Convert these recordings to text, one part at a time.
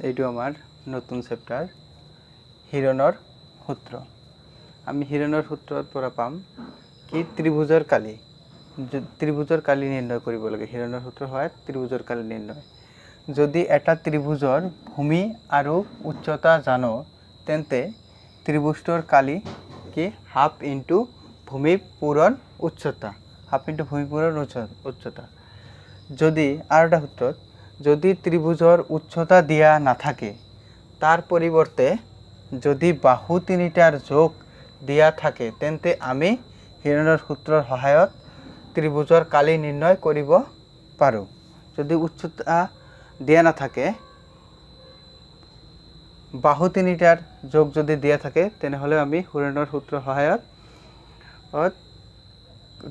এইটো আমাৰ নতুন চেপ্টাৰ হিৰণৰ সূত্ৰ। আমি হিৰণৰ সূত্ৰৰ পৰা পাম কি ত্ৰিভুজৰ কালি নিৰ্ণয় কৰিব লাগে। হিৰণৰ সূত্ৰ হয় ত্ৰিভুজৰ কালি নিৰ্ণয়। যদি এটা ত্ৰিভুজৰ ভূমি আৰু উচ্চতা জানো তেন্তে ত্ৰিভুজটোৰ কালি কি হাফ ইনটু ভূমি পূৰণ উচ্চতা, যদি আৰু এটা সূত্ৰত যদি ত্ৰিভুজৰ উচ্চতা দিয়া নাথাকে তাৰ পৰিৱৰ্তে যদি বাহু তিনিটাৰ যোগ দিয়া থাকে তেন্তে আমি হিৰণৰ সূত্ৰৰ সহায়ত ত্ৰিভুজৰ কালি নিৰ্ণয় কৰিব পাৰোঁ। যদি উচ্চতা দিয়া নাথাকে বাহু তিনিটাৰ যোগ যদি দিয়া থাকে তেনেহ'লে আমি হিৰণৰ সূত্ৰৰ সহায়ত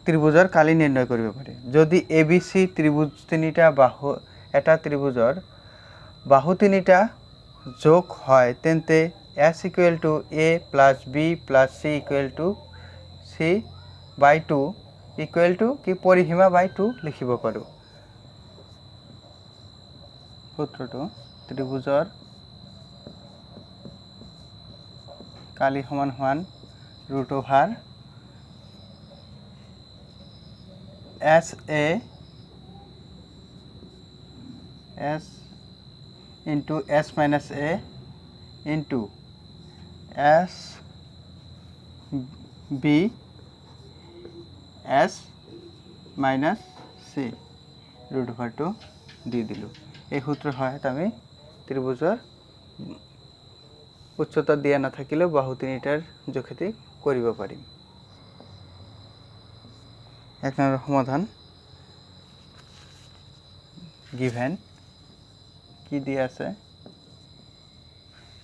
ত্ৰিভুজৰ কালি নিৰ্ণয় কৰিব পাৰি। যদি ABC ত্ৰিভুজ তিনিটা এটা ত্ৰিভুজৰ বাহু তিনিটা যোগ হয় তেন্তে S = A + B + C = C/2 কি পৰিসীমা বাই 2 লিখিব পাৰোঁ। সূত্ৰটো ত্ৰিভুজৰ কালি সমান √/(SA) S into S minus A into S B S minus C √/2 দি দিলোঁ। এই সূত্ৰৰ সহায়ত আমি ত্ৰিভুজৰ উচ্চতা দিয়া নাথাকিলেও বাহু তিনিটাৰ জোখেদি কৰিব পাৰিম। 1 নম্বৰ সমাধান গিভেন কি দিয়া আছে?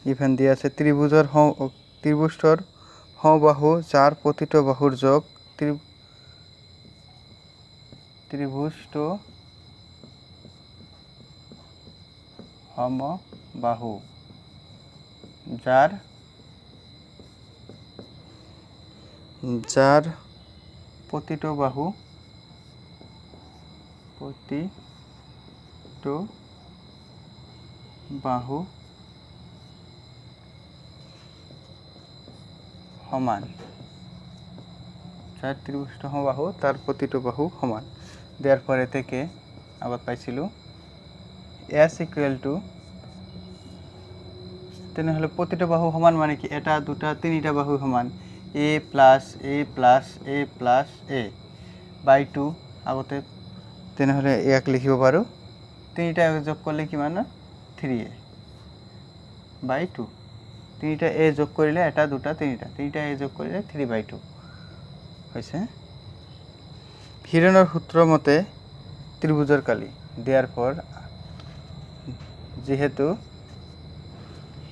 গিভেন দিয়া আছে ত্ৰিভুজটোৰ সমবাহু যাৰ প্ৰতিটো বাহুৰ যোগ ত্ৰিভুজটো সমবাহু যাৰ প্ৰতিটো বাহু সমান, যাৰ ত্ৰিভুজটো সমবাহু তাৰ প্ৰতিটো বাহু সমান। দেয়াৰ পৰে থেকে আবাৰ পাইছিলোঁ S = তেনেহ'লে প্ৰতিটো বাহু সমান মানে কি এটা দুটা তিনিটা বাহু সমান A + A + A + A বাই 2 আগতে তেনেহ'লে ইয়াক লিখিব পাৰোঁ তিনিটা যোগ কৰিলে কিমান 3A বাই 2 তিনিটা A যোগ কৰিলে এটা দুটা তিনিটা A যোগ কৰিলে 3/2 হৈছে। হিৰণৰ সূত্ৰ মতে ত্ৰিভুজৰ কালি দিয়াৰ পৰ যেহেতু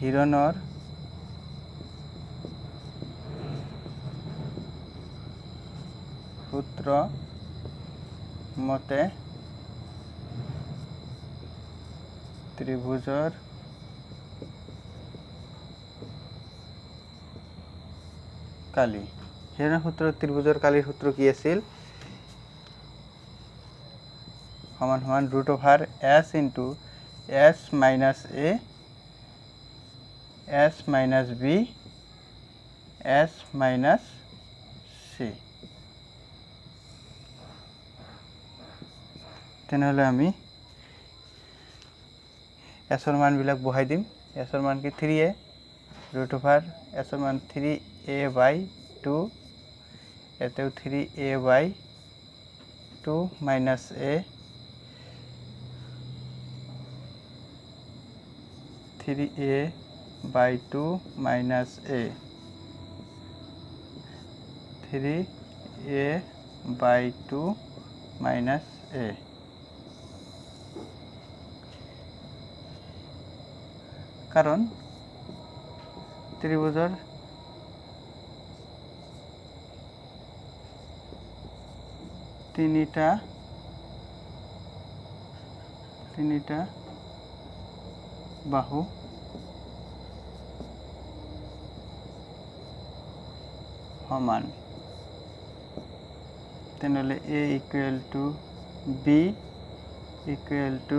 হিৰণৰ সূত্ৰ মতে ত্ৰিভুজৰ কালি হিৰণৰ সূত্ৰ ত্ৰিভুজৰ কালিৰ সূত্র কি আছিল? সমান √/(S into S minus A S minus B S minus C তেনেহ'লে আমি S ৰ মানবিলাক বহাই দিম। S ৰ মান কি 3A √/(S ৰ মান 3A by 2 এতেও 3A by 2 minus A 3A by 2 minus A 3A by 2 minus A কারণ ত্ৰিভুজৰ তিনিটা বাহু সমান তেনেহ'লে A = B =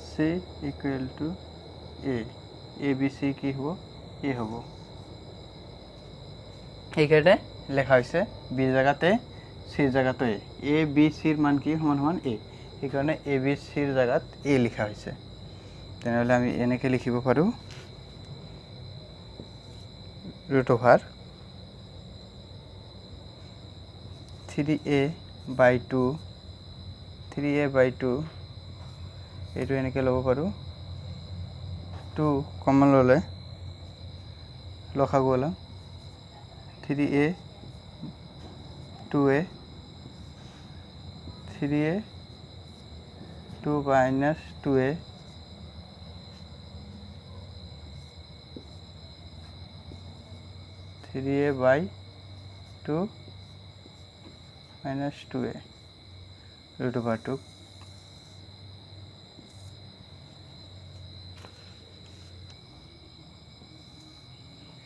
C C equal to A B C কি হ'ব এ হ'ব এইকাৰণে লেখা হৈছে বি জায়গাতে সিৰ জায়গাতে এ বি সিৰ মান কি সমান সমান এ সেইকাৰণে এ বি সিৰ জায়গাত এ লিখা হৈছে তেনেহলে আমি এনেকৈ লিখিব পাৰো √3a/2 3a/2 এইটো এনেকৈ ল'ব পাৰো 2 কমন ল'লে লসাগু ওলাম 3a 2a 3a 2 minus 2a 3a/2 minus 2a √2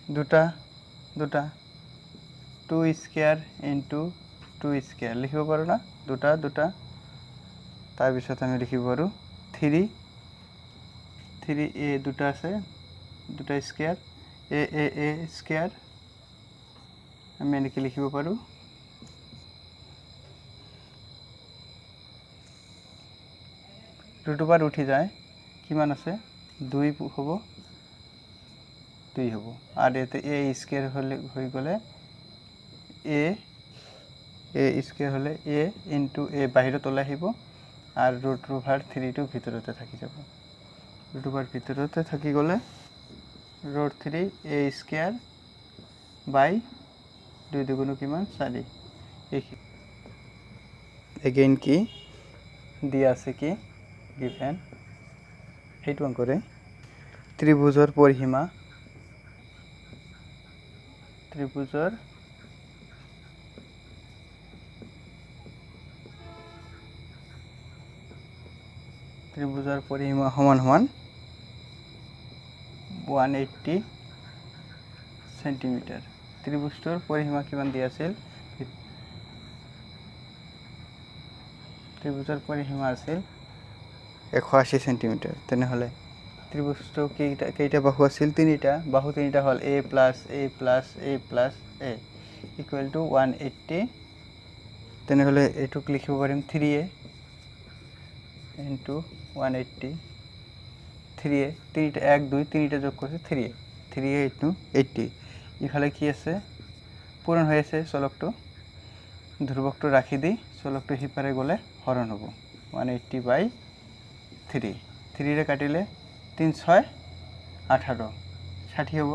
দুটা 2 স্কয়ার ইনটু 2 স্কয়ার লিখিব পাৰো না দুটা তাৰ পিছত আমি লিখিব পাৰো 3a দুটা আছে দুটা স্কয়াৰ a স্কয়াৰ আমি এনেকৈ লিখিব পাৰো √2 উঠি যায় কিমান আছে 2 হ'ব 2 হ'ব আর এতে a স্কয়ার হলে হৈ গলে a স্কয়ার হলে a ইনটু a বাহিৰত ওলাই আহিব আৰ √3 টো ভিতৰতে থাকি যাব √2 ভিতৰতে থাকি গলে √3 a স্কয়ার বাই 2 দুগুণ কিমান 4 এগেইন কি দিয়া আছে কি গিভেন সেইটো অঙ্কৰে ত্ৰিভুজৰ পৰিসীমা ত্ৰিভুজৰ পৰিসীমা সমান সমান 180 সেন্টিমিটাৰ ত্ৰিভুজৰ পৰিসীমা কিমান দিয়া আছিল ত্ৰিভুজৰ পৰিসীমা আছিল 180 সেন্টিমিটার তেনেহলে ত্রিভুজটো কেইটা বাহু আছিল তিনিটা বাহু তিনিটা হল a plus a plus a plus a equal to 180 তেনেহলে এটুক লিখিব পাৰিম 3a into 180 3a তিনিটা 1 2 তিনিটা যোগ কৰিছে 3a into 80 ইফালে কি আছে পূৰণ হৈ আছে চলকটো ধ্ৰুৱকটো ৰাখি দি চলকটো হিপাৰে গলে হৰণ হ'ব 180/3 3 ৰে কাটিলে 3 6 18 60 হ'ব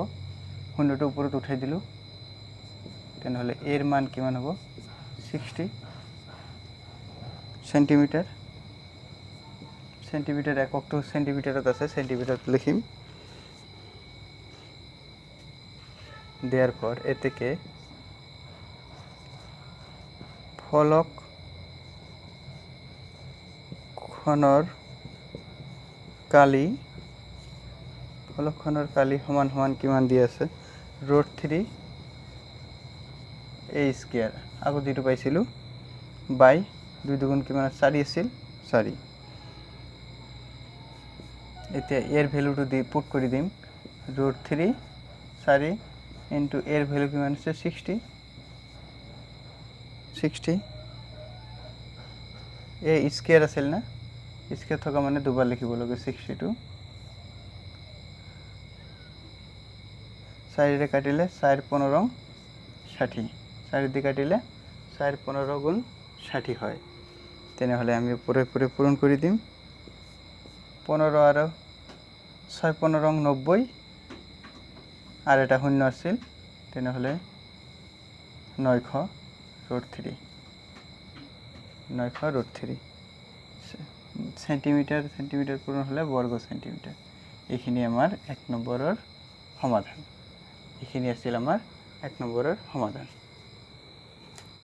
শূন্যটো ওপৰত উঠাই দিলো তেনেহলে এৰ মান কিমান হ'ব 60 সেন্টিমিটাৰ সেন্টিমিটাৰ এককটো সেন্টিমিটাৰত আছে সেন্টিমিটাৰত লিখিম therefore এতেকে ফলক খনৰ কালি সমান সমান কিমান দি আছে √3 a স্কয়ার আগত যেটো পাইছিলো বাই 2 দুগুণ কিমান 4 আছিল 4 এতিয়া এর ভ্যালুটো দি পুট কৰি দিম √3 4 ইনটু এর ভ্যালু কিমান আছে 60 a স্কয়ার আছিল না স্কয়ার থকা মানে দুবাৰ লিখিব লাগে 62 4 ৰে কাটিলে 4 15 60 4 দি কাটিলে 4 15 গুণ 60 হয় তেনেহলে আমি পুৰে পূৰণ কৰি দিম 15 আৰু 6 15 90 আৰ এটা শূন্য আছিল তেনেহলে 900√3 সেন্টিমিটাৰ পূৰণ হলে বৰ্গ সেন্টিমিটাৰ এইখিনি আমাৰ 1 নম্বৰৰ সমাধান এইখিনি আছিল আমাৰ 1 নম্বৰৰ সমাধান